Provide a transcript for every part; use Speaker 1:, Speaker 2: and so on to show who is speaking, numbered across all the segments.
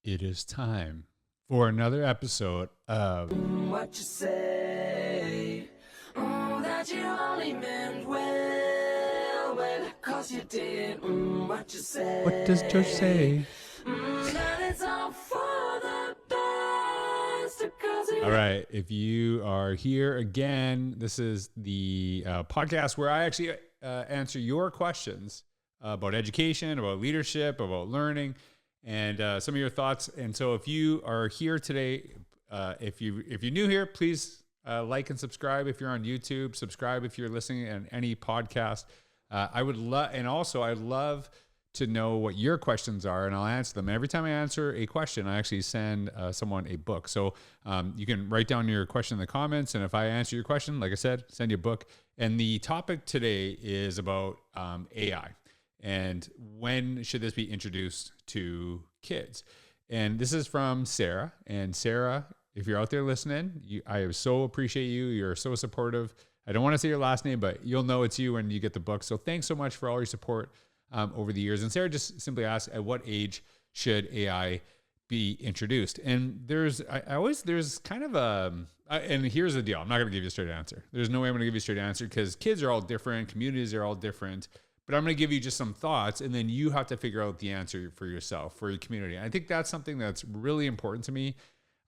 Speaker 1: It is time for another episode of
Speaker 2: What you say, that you only meant well, cause you did, what you say.
Speaker 1: What does George say?
Speaker 2: That it's all for the best, cause
Speaker 1: All right, if you are here again, this is the podcast where I actually answer your questions about education, about leadership, about learning, and some of your thoughts. And so if you are here today, if you're new here, please like and subscribe. If you're on YouTube, subscribe if you're listening on any podcast. I would love, and also I'd love to know what your questions are, and I'll answer them. Every time I answer a question, I actually send someone a book. So you can write down your question in the comments, and if I answer your question, like I said, send you a book. And the topic today is about AI. And when should this be introduced to kids? And this is from Sarah. And Sarah, if you're out there listening, I so appreciate you. You're so supportive. I don't want to say your last name, but you'll know it's you when you get the book. So thanks so much for all your support over the years. And Sarah just simply asked, at what age should AI be introduced? And there's kind of and here's the deal. I'm not going to give you a straight answer. There's no way I'm going to give you a straight answer because kids are all different. Communities are all different. But I'm going to give you just some thoughts, and then you have to figure out the answer for yourself, for your community. And I think that's something that's really important to me.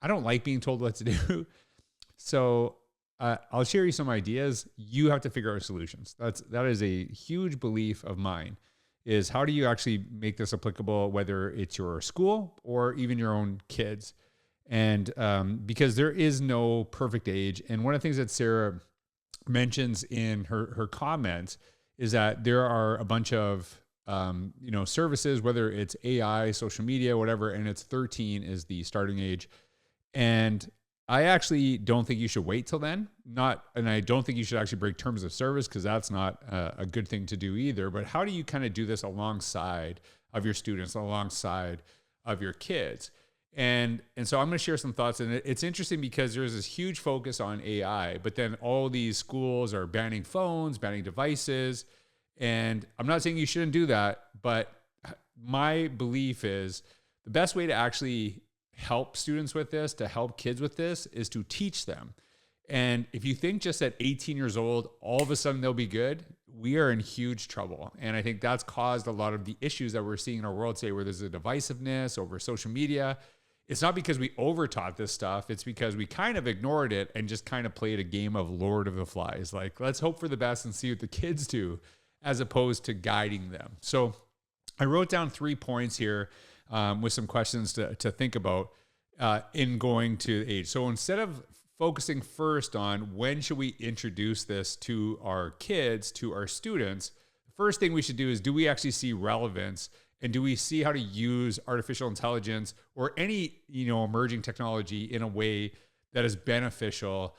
Speaker 1: I don't like being told what to do. So I'll share you some ideas. You have to figure out solutions. That is a huge belief of mine, is how do you actually make this applicable, whether it's your school or even your own kids? And because there is no perfect age. And one of the things that Sarah mentions in her comments is that there are a bunch of services, whether it's AI, social media, whatever, and it's 13 is the starting age. And I actually don't think you should wait till then. And I don't think you should actually break terms of service because that's not a good thing to do either. But how do you kind of do this alongside of your students, alongside of your kids? And so I'm going to share some thoughts. And it's interesting because there's this huge focus on AI, but then all these schools are banning phones, banning devices. And I'm not saying you shouldn't do that, but my belief is the best way to actually help students with this, to help kids with this, is to teach them. And if you think just at 18 years old, all of a sudden they'll be good, we are in huge trouble. And I think that's caused a lot of the issues that we're seeing in our world today, where there's a divisiveness over social media. It's not because we overtaught this stuff. It's because we kind of ignored it and just kind of played a game of Lord of the Flies. Like, let's hope for the best and see what the kids do, as opposed to guiding them. So I wrote down 3 points here with some questions to think about in going to age. So instead of focusing first on when should we introduce this to our kids, to our students, the first thing we should do is, do we actually see relevance? And do we see how to use artificial intelligence or any, emerging technology in a way that is beneficial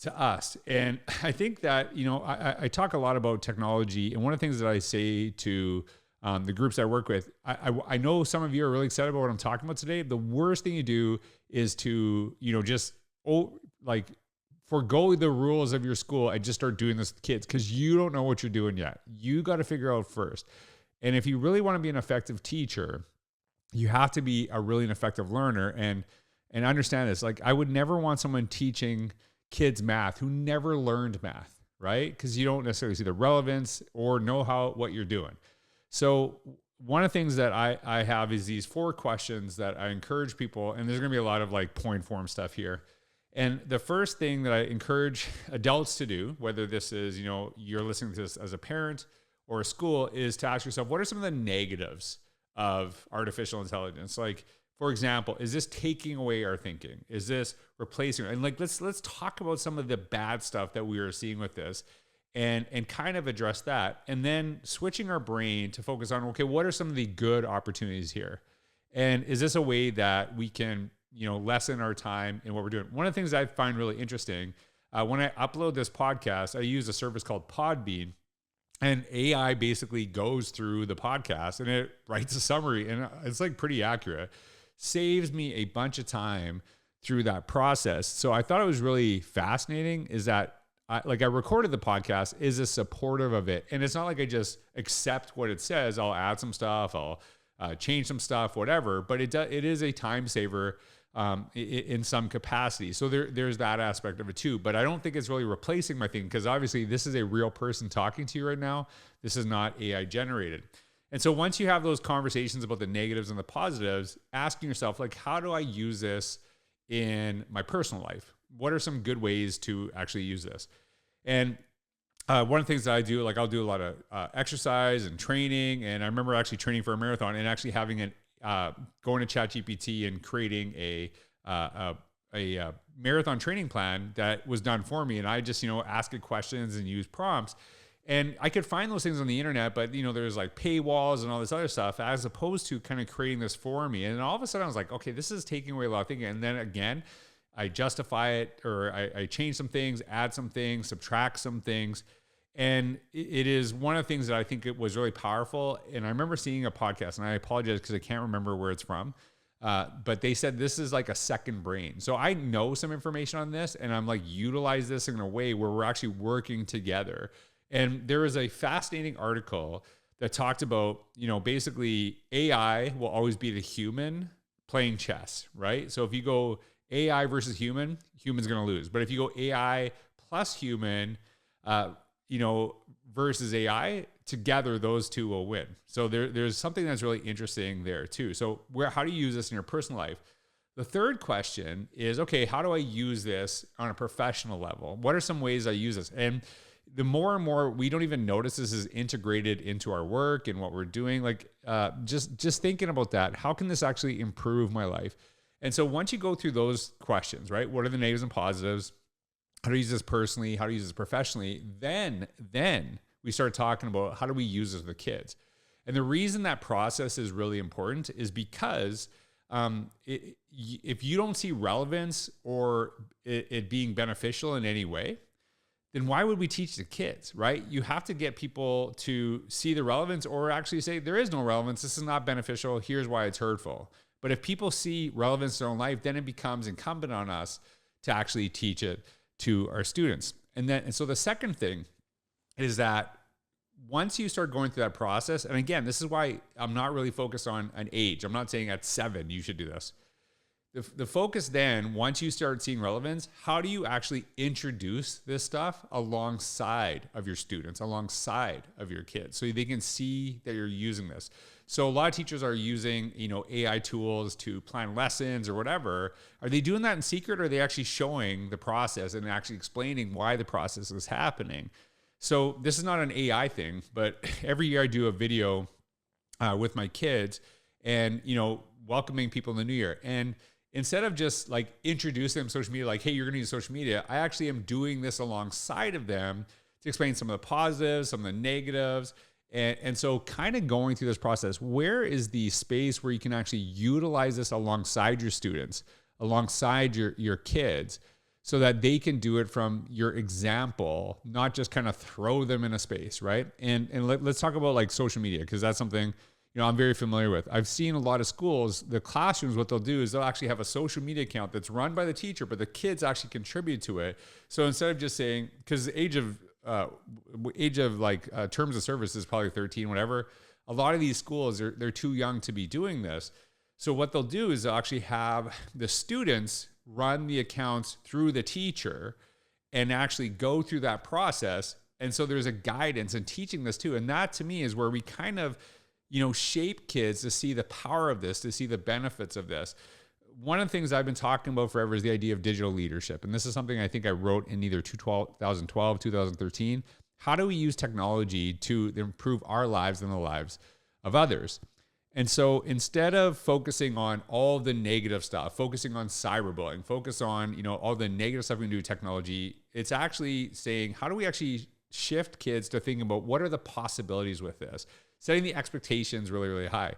Speaker 1: to us? And I think that, I talk a lot about technology. And one of the things that I say to the groups I work with, I know some of you are really excited about what I'm talking about today. The worst thing you do is to, forgo the rules of your school and just start doing this with kids, because you don't know what you're doing yet. You got to figure out first. And if you really want to be an effective teacher, you have to be a really an effective learner and understand this. Like, I would never want someone teaching kids math who never learned math, right? Because you don't necessarily see the relevance or know what you're doing. So one of the things that I have is these 4 questions that I encourage people, and there's going to be a lot of like point form stuff here. And the first thing that I encourage adults to do, whether this is, you're listening to this as a parent or a school, is to ask yourself, what are some of the negatives of artificial intelligence? Like, for example, is this taking away our thinking? Is this replacing? And like, let's talk about some of the bad stuff that we are seeing with this, and kind of address that. And then switching our brain to focus on, okay, what are some of the good opportunities here? And is this a way that we can, lessen our time in what we're doing? One of the things I find really interesting, when I upload this podcast, I use a service called Podbean. And AI basically goes through the podcast and it writes a summary, and it's like pretty accurate. Saves me a bunch of time through that process. So I thought it was really fascinating is that I recorded the podcast, is supportive of it. And it's not like I just accept what it says. I'll add some stuff. I'll change some stuff, whatever. But it is a time saver in some capacity. So there's that aspect of it too. But I don't think it's really replacing my thing, because obviously this is a real person talking to you right now. This is not AI generated. And so once you have those conversations about the negatives and the positives, asking yourself, like, how do I use this in my personal life? What are some good ways to actually use this? And one of the things that I do, like, I'll do a lot of exercise and training. And I remember actually training for a marathon and actually having going to ChatGPT and creating a marathon training plan that was done for me. And I just, ask it questions and use prompts. And I could find those things on the internet, but there's like paywalls and all this other stuff, as opposed to kind of creating this for me. And all of a sudden I was like, okay, this is taking away a lot of thinking. And then again, I justify it, or I change some things, add some things, subtract some things. And it is one of the things that I think it was really powerful. And I remember seeing a podcast, and I apologize because I can't remember where it's from. But they said this is like a second brain. So I know some information on this, and I'm like, utilize this in a way where we're actually working together. And there was a fascinating article that talked about, basically AI will always be the human playing chess, right? So if you go AI versus human's going to lose. But if you go AI plus human, versus AI, together, those two will win. So there's something that's really interesting there too. So how do you use this in your personal life? The third question is, okay, how do I use this on a professional level? What are some ways I use this? And the more and more we don't even notice this is integrated into our work and what we're doing, like just thinking about that, how can this actually improve my life? And so once you go through those questions, right? What are the negatives and positives? How to use this personally? How to use this professionally? Then we start talking about how do we use this with kids? And the reason that process is really important is because if you don't see relevance or it being beneficial in any way, then why would we teach the kids, right? You have to get people to see the relevance, or actually say there is no relevance. This is not beneficial. Here's why it's hurtful. But if people see relevance in their own life, then it becomes incumbent on us to actually teach it to our students. And so the second thing is that once you start going through that process, and again, this is why I'm not really focused on an age. I'm not saying at 7 you should do this. The focus then, once you start seeing relevance, how do you actually introduce this stuff alongside of your students, alongside of your kids, so they can see that you're using this? So a lot of teachers are using, AI tools to plan lessons or whatever. Are they doing that in secret, or are they actually showing the process and actually explaining why the process is happening? So this is not an AI thing, but every year I do a video with my kids and, welcoming people in the new year. And instead of just like introducing them to social media, like, hey, you're going to use social media, I actually am doing this alongside of them to explain some of the positives, some of the negatives. And so kind of going through this process, where is the space where you can actually utilize this alongside your students, alongside your kids, so that they can do it from your example, not just kind of throw them in a space, right? And let's talk about like social media, because that's something I'm very familiar with. I've seen a lot of schools, the classrooms, what they'll do is they'll actually have a social media account that's run by the teacher, but the kids actually contribute to it. So instead of just saying, because the age of terms of service is probably 13, whatever. A lot of these schools, they're too young to be doing this. So what they'll do is they'll actually have the students run the accounts through the teacher and actually go through that process. And so there's a guidance in teaching this too. And that to me is where we kind of, shape kids to see the power of this, to see the benefits of this. One of the things I've been talking about forever is the idea of digital leadership. And this is something I think I wrote in either 2012, 2013. How do we use technology to improve our lives and the lives of others? And so instead of focusing on all the negative stuff, focusing on cyberbullying, focus on, all the negative stuff we can do with technology, it's actually saying, how do we actually shift kids to thinking about what are the possibilities with this? Setting the expectations really, really high.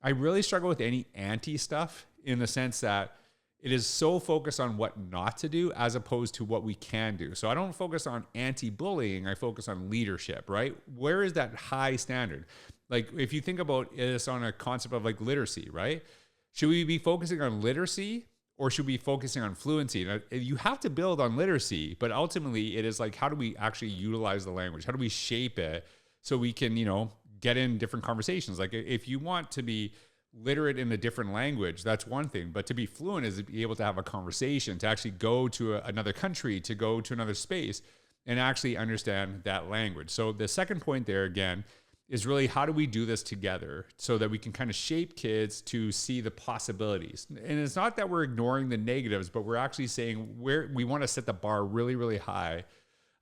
Speaker 1: I really struggle with any anti stuff in the sense that it is so focused on what not to do as opposed to what we can do. So I don't focus on anti-bullying, I focus on leadership, right? Where is that high standard? Like if you think about this on a concept of like literacy, right? Should we be focusing on literacy or should we be focusing on fluency? Now, you have to build on literacy, but ultimately it is like, how do we actually utilize the language? How do we shape it so we can, get in different conversations? Like if you want to be literate in a different language, that's one thing. But to be fluent is to be able to have a conversation, to actually go to another country, to go to another space and actually understand that language. So the second point there, again, is really how do we do this together so that we can kind of shape kids to see the possibilities. And it's not that we're ignoring the negatives, but we're actually saying where we want to set the bar really, really high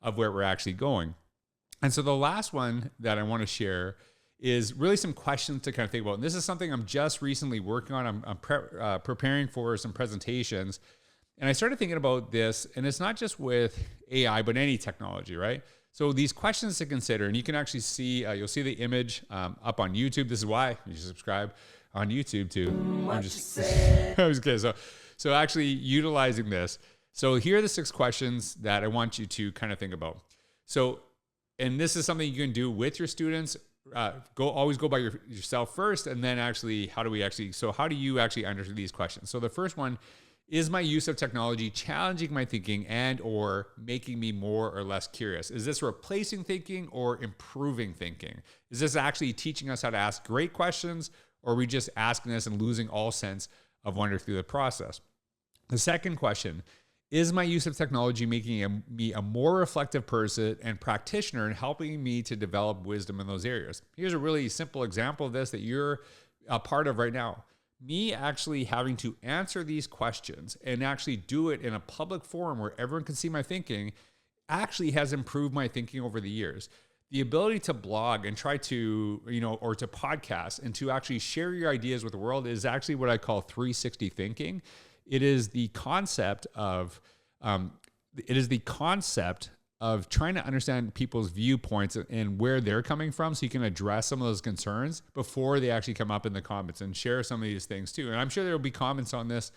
Speaker 1: of where we're actually going. And so the last one that I want to share is really some questions to kind of think about. And this is something I'm just recently working on. I'm preparing for some presentations. And I started thinking about this, and it's not just with AI, but any technology, right? So these questions to consider, and you can actually see, you'll see the image up on YouTube. This is why you should subscribe on YouTube too. I'm just kidding. So actually utilizing this. So here are the 6 questions that I want you to kind of think about. So, and this is something you can do with your students. Always go by yourself first, and then actually, how do you actually answer these questions? So the first one, is my use of technology challenging my thinking and or making me more or less curious? Is this replacing thinking or improving thinking? Is this actually teaching us how to ask great questions, or are we just asking this and losing all sense of wonder through the process? The second question, is my use of technology making me a more reflective person and practitioner and helping me to develop wisdom in those areas? Here's a really simple example of this that you're a part of right now. Me actually having to answer these questions and actually do it in a public forum where everyone can see my thinking actually has improved my thinking over the years. The ability to blog and try to, or to podcast and to actually share your ideas with the world is actually what I call 360 thinking. It is the concept of trying to understand people's viewpoints and where they're coming from, so you can address some of those concerns before they actually come up in the comments, and share some of these things too. And I'm sure there will be comments on this,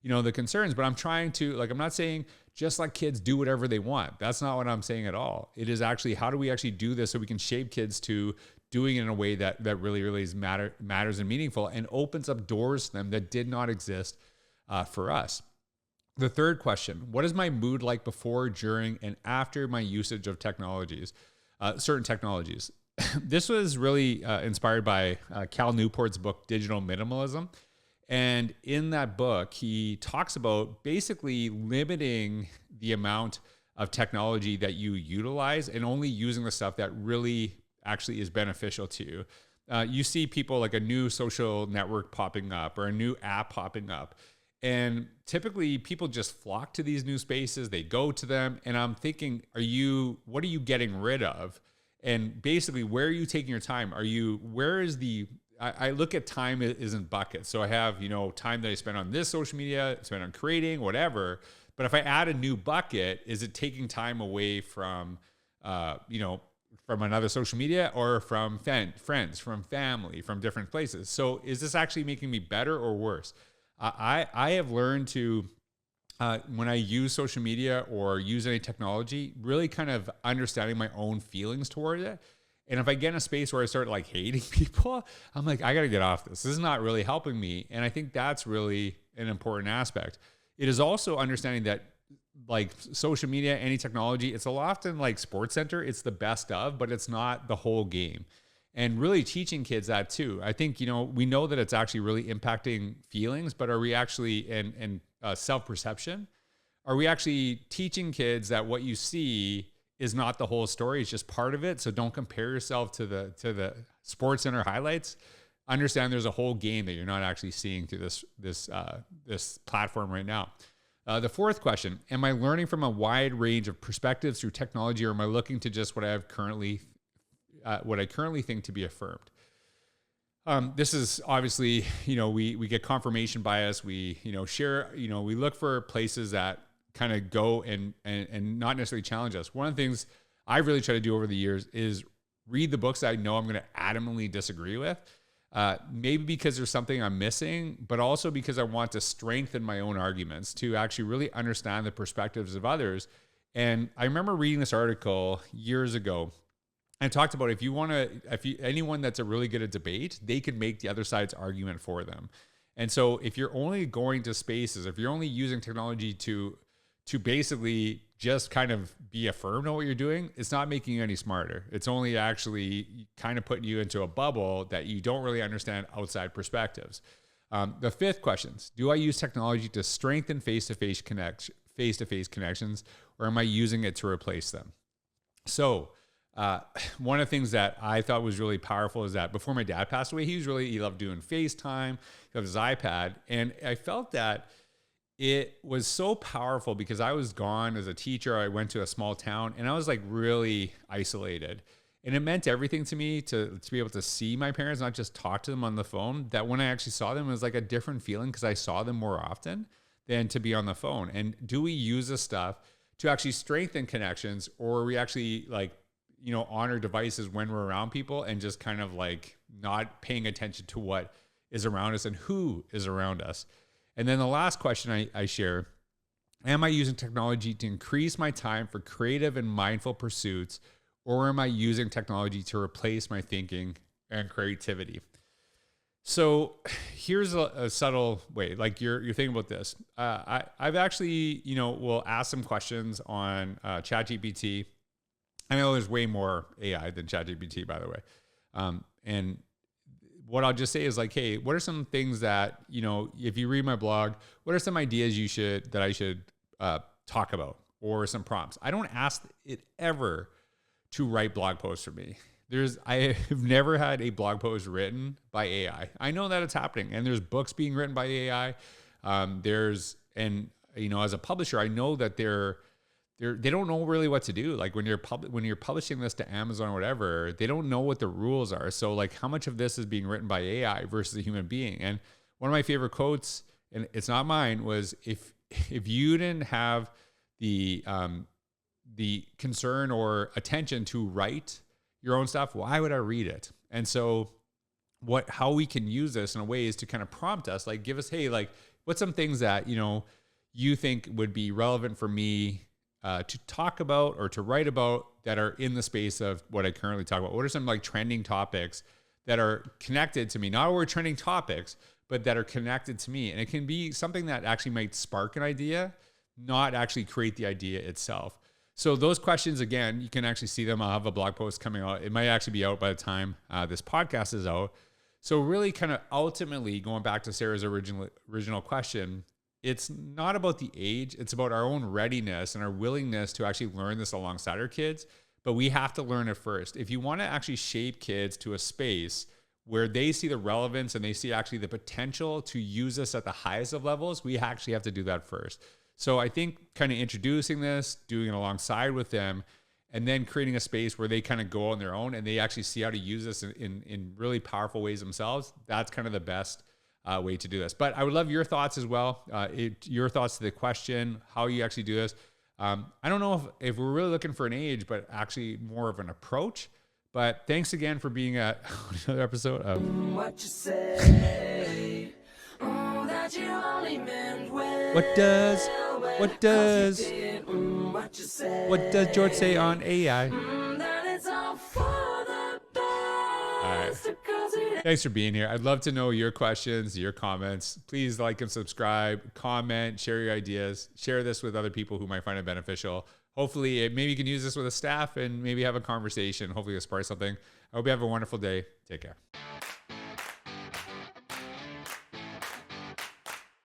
Speaker 1: the concerns, but I'm trying to, I'm not saying just let kids do whatever they want. That's not what I'm saying at all. It is actually, how do we actually do this so we can shape kids to doing it in a way that really, really matters and meaningful, and opens up doors to them that did not exist for us. The third question, what is my mood like before, during, and after my usage of certain technologies? This was really inspired by Cal Newport's book, Digital Minimalism. And in that book, he talks about basically limiting the amount of technology that you utilize and only using the stuff that really actually is beneficial to you. You see people like a new social network popping up or a new app popping up. And typically people just flock to these new spaces. They go to them. And I'm thinking, what are you getting rid of? And basically, where are you taking your time? I look at time is in buckets. So I have, time that I spend on this social media, spend on creating, whatever. But if I add a new bucket, is it taking time away from, from another social media, or from friends, from family, from different places? So is this actually making me better or worse? I have learned to, when I use social media or use any technology, really kind of understanding my own feelings toward it. And if I get in a space where I start hating people, I'm like, I got to get off this. This is not really helping me. And I think that's really an important aspect. It is also understanding that social media, any technology, it's a lot often Sports Center. It's the best of, but it's not the whole game. And really teaching kids that too. I think, we know that it's actually really impacting feelings, but are we actually, and self-perception, are we actually teaching kids that what you see is not the whole story, it's just part of it? So don't compare yourself to the Sports Center highlights. Understand there's a whole game that you're not actually seeing through this platform right now. The fourth question, am I learning from a wide range of perspectives through technology, or am I looking to just what I currently think to be affirmed? This is obviously, we get confirmation bias. We, share, we look for places that kind of go and not necessarily challenge us. One of the things I really try to do over the years is read the books that I know I'm going to adamantly disagree with. Maybe because there's something I'm missing, but also because I want to strengthen my own arguments to actually really understand the perspectives of others. And I remember reading this article years ago. I talked about anyone that's a really good at debate, they could make the other side's argument for them. And so if you're only going to spaces, if you're only using technology to to basically just kind of be affirmed on what you're doing, it's not making you any smarter. It's only actually kind of putting you into a bubble that you don't really understand outside perspectives. The fifth question, do I use technology to strengthen face-to-face connections, or am I using it to replace them? So one of the things that I thought was really powerful is that before my dad passed away, he loved doing FaceTime, he loved his iPad. And I felt that it was so powerful because I was gone as a teacher. I went to a small town and I was like really isolated. And it meant everything to me to be able to see my parents, not just talk to them on the phone, that when I actually saw them, it was like a different feeling because I saw them more often than to be on the phone. And do we use this stuff to actually strengthen connections, or are we actually like, on our devices when we're around people and just kind of like not paying attention to what is around us and who is around us? And then the last question I share, am I using technology to increase my time for creative and mindful pursuits, or am I using technology to replace my thinking and creativity? So here's a subtle way, like you're thinking about this. I've actually, will ask some questions on ChatGPT. I know there's way more AI than ChatGPT, by the way. And what I'll just say is like, hey, what are some things that, if you read my blog, what are some ideas that I should talk about, or some prompts? I don't ask it ever to write blog posts for me. I have never had a blog post written by AI. I know that it's happening, and there's books being written by AI. As a publisher, I know that they don't know really what to do. Like when you're publishing this to Amazon or whatever, they don't know what the rules are. So like how much of this is being written by AI versus a human being? And one of my favorite quotes, and it's not mine, was if you didn't have the concern or attention to write your own stuff, why would I read it? And so how we can use this in a way is to kind of prompt us, like give us, hey, like what's some things that, you think would be relevant for me to talk about or to write about that are in the space of what I currently talk about? What are some like trending topics that are connected to me? Not only trending topics, but that are connected to me. And it can be something that actually might spark an idea, not actually create the idea itself. So those questions, again, you can actually see them. I'll have a blog post coming out. It might actually be out by the time this podcast is out. So really kind of ultimately going back to Sarah's original question, it's not about the age. It's about our own readiness and our willingness to actually learn this alongside our kids. But we have to learn it first. If you want to actually shape kids to a space where they see the relevance and they see actually the potential to use this at the highest of levels, we actually have to do that first. So I think kind of introducing this, doing it alongside with them, and then creating a space where they kind of go on their own and they actually see how to use this in really powerful ways themselves, that's kind of the best way to do this. But I would love your thoughts as well. Your thoughts to the question, how you actually do this. I don't know if we're really looking for an age, but actually more of an approach. But thanks again for being at another episode of
Speaker 2: What You Say. That you only meant well.
Speaker 1: What does
Speaker 2: What
Speaker 1: does George say on AI?
Speaker 2: That it's all for the best.
Speaker 1: Thanks for being here. I'd love to know your questions, your comments. Please like and subscribe, comment, share your ideas, share this with other people who might find it beneficial. Hopefully, maybe you can use this with a staff and maybe have a conversation. Hopefully, it'll spark something. I hope you have a wonderful day. Take care.